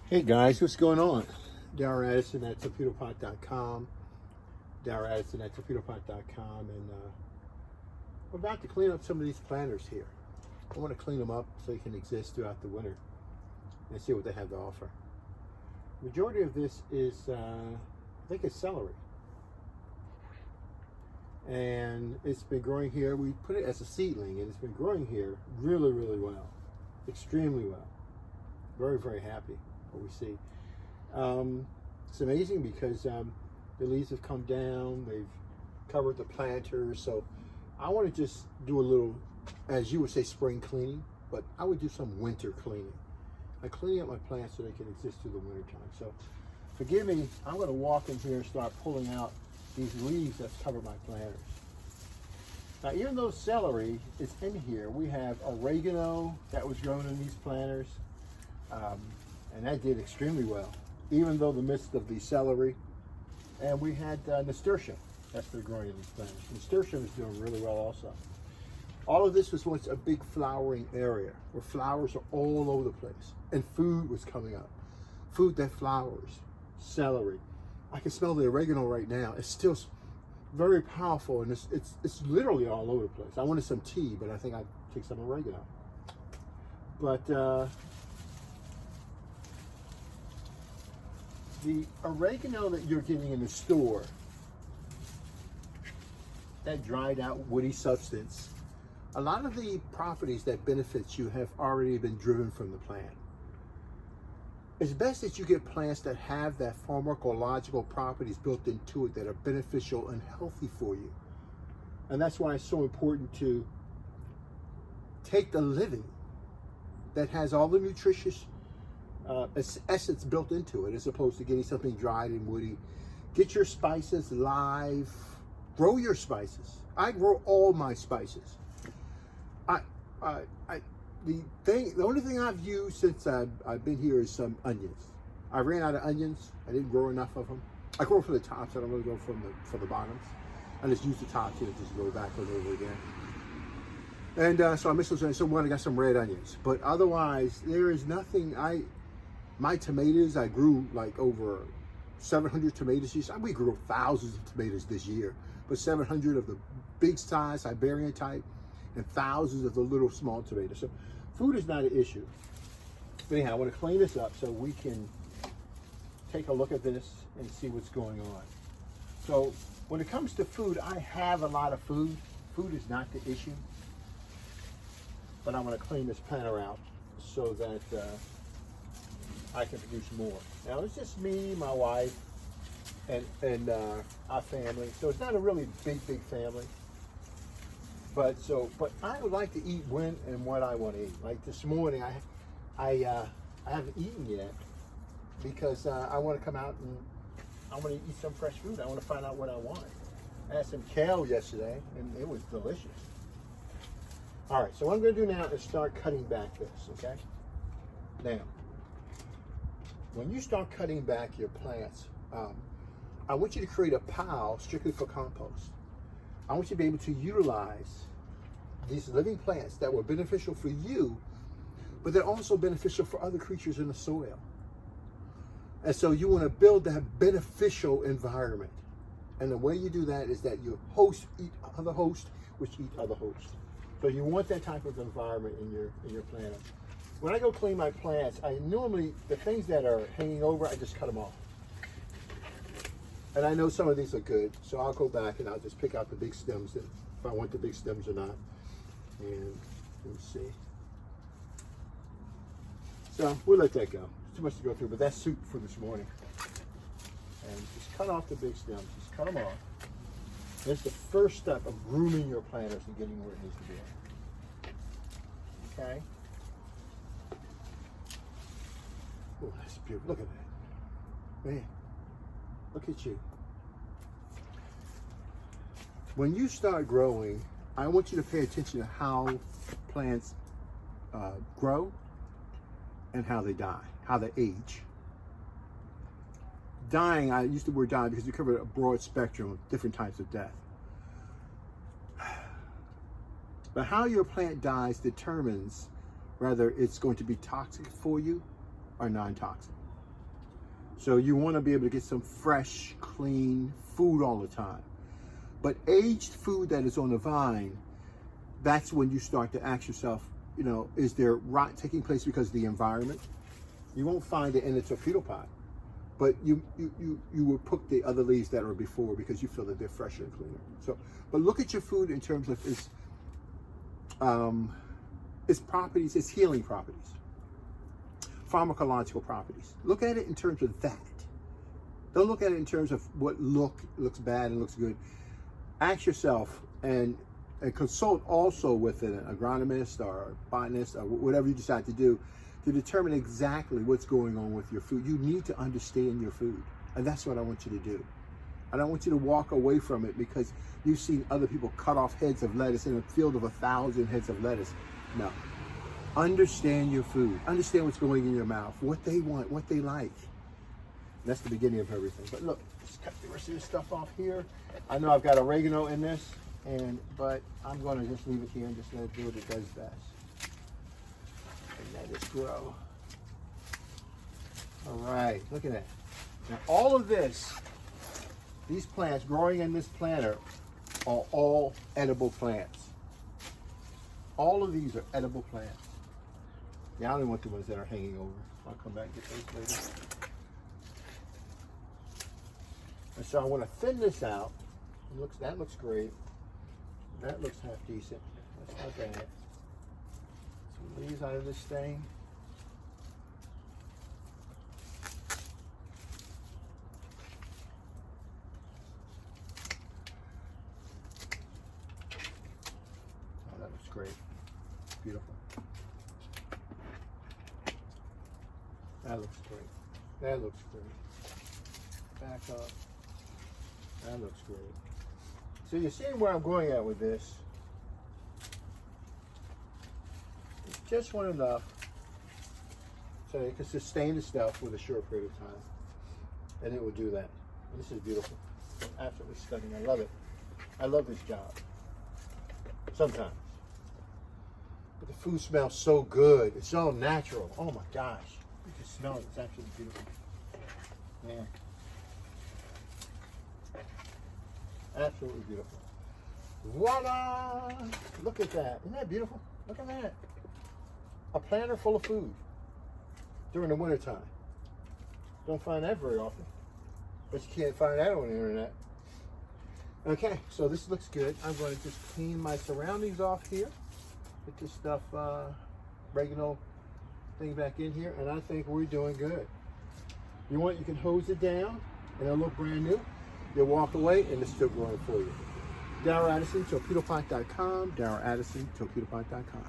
Hey guys, what's going on? Darren Addison at torpedopot.com. Darren Addison at torpedopot.com, and we're about to clean up some of these planters here. I want to clean them up so they can exist throughout the winter and see what they have to offer. Majority of this is, I think it's celery. And it's been growing here. We put it as a seedling, and it's been growing here really, really well. Extremely well. Very, very happy. We see. It's amazing because the leaves have come down, they've covered the planters, so I want to just do a little, as you would say, spring cleaning, but I would do some winter cleaning. I'm cleaning up my plants so they can exist through the winter time. So forgive me, I'm going to walk in here and start pulling out these leaves that's covered my planters. Now, even though celery is in here, we have oregano that was grown in these planters. And that did extremely well, even though the midst of the celery. And we had nasturtium that's been growing in these plants. Nasturtium is doing really well also. All of this was once a big flowering area where flowers are all over the place, and food was coming up. Food that flowers, celery. I can smell the oregano right now. It's still very powerful, and it's literally all over the place. I wanted some tea, but I think I'd take some oregano. But the oregano that you're getting in the store, that dried out woody substance, a lot of the properties that benefits you have already been driven from the plant. It's best that you get plants that have that pharmacological properties built into it that are beneficial and healthy for you. And that's why it's so important to take the living that has all the nutritious essence built into it, as opposed to getting something dried and woody. Get your spices live. Grow your spices. I grow all my spices. The only thing I've used since I've been here is some onions. I ran out of onions. I didn't grow enough of them. I grow for the tops. I don't really go for the bottoms. I just use the tops here to just grow back over again. And so I missed those onions. So I got some red onions. But otherwise, there is nothing. My tomatoes, I grew like over 700 tomatoes. We grew thousands of tomatoes this year, but 700 of the big size Siberian type and thousands of the little small tomatoes. So food is not an issue. But anyhow, I want to clean this up so we can take a look at this and see what's going on. So when it comes to food, I have a lot of food. Food is not the issue. But I'm going to clean this planter out so that I can produce more. Now it's just me, my wife, and our family. So it's not a really big family. But I would like to eat when and what I want to eat. Like this morning, I haven't eaten yet because I want to come out and I want to eat some fresh food. I want to find out what I want. I had some kale yesterday, and it was delicious. All right, so what I'm going to do now is start cutting back this, okay? Now, when you start cutting back your plants, I want you to create a pile strictly for compost. I want you to be able to utilize these living plants that were beneficial for you, but they're also beneficial for other creatures in the soil. And so you want to build that beneficial environment. And the way you do that is that your hosts eat other hosts, which eat other hosts. So you want that type of environment in your planter. When I go clean my plants, I normally, the things that are hanging over, I just cut them off. And I know some of these are good, so I'll go back and I'll just pick out the big stems, if I want the big stems or not. And let me see. So we'll let that go. It's too much to go through, but that's soup for this morning. And just cut off the big stems, just cut them off. That's the first step of grooming your planters and getting where it needs to be. Okay? Oh, that's beautiful. Look at that. Man, look at you. When you start growing, I want you to pay attention to how plants grow and how they die, how they age. Dying, I use the word dying because you cover a broad spectrum of different types of death. But how your plant dies determines whether it's going to be toxic for you or non-toxic. So you want to be able to get some fresh, clean food all the time. But aged food that is on the vine, that's when you start to ask yourself, you know, is there rot taking place because of the environment? You won't find it in a torpedo pot, but you will put the other leaves that are before because you feel that they're fresher and cleaner. So, but look at your food in terms of its properties, its healing properties, pharmacological properties. Look at it in terms of that. Don't look at it in terms of what looks bad and looks good. Ask yourself and consult also with an agronomist or a botanist or whatever you decide to do to determine exactly what's going on with your food. You need to understand your food, and that's what I want you to do. I don't want you to walk away from it because you've seen other people cut off heads of lettuce in a field of 1,000 heads of lettuce. No. Understand your food. Understand what's going in your mouth, what they want, what they like. That's the beginning of everything. But look, let's cut the rest of this stuff off here. I know I've got oregano in this, but I'm going to just leave it here and just let it do what it does best. And let it grow. All right, look at that. Now all of this, these plants growing in this planter are all edible plants. All of these are edible plants. Yeah, I only want the ones that are hanging over. I'll come back and get those later. And so I want to thin this out. That looks great. That looks half decent. That's not bad. Some leaves out of this thing. Oh, that looks great. Beautiful. That looks great. That looks great. Back up. That looks great. So you're seeing where I'm going at with this. It's just one enough so it can sustain the stuff with a short period of time. And it will do that. And this is beautiful. Absolutely stunning. I love it. I love this job. Sometimes. But the food smells so good. It's so natural. Oh my gosh. You can smell it. It's absolutely beautiful. Man. Absolutely beautiful. Voila! Look at that. Isn't that beautiful? Look at that. A planter full of food during the wintertime. Don't find that very often. But you can't find that on the internet. Okay, so this looks good. I'm going to just clean my surroundings off here. Put this stuff, oregano thing back in here, and I think we're doing good. You want, you can hose it down, and it'll look brand new. You'll walk away, and it's still growing for you. Darryl Addison, torpedopot.com. Darryl Addison, torpedopot.com.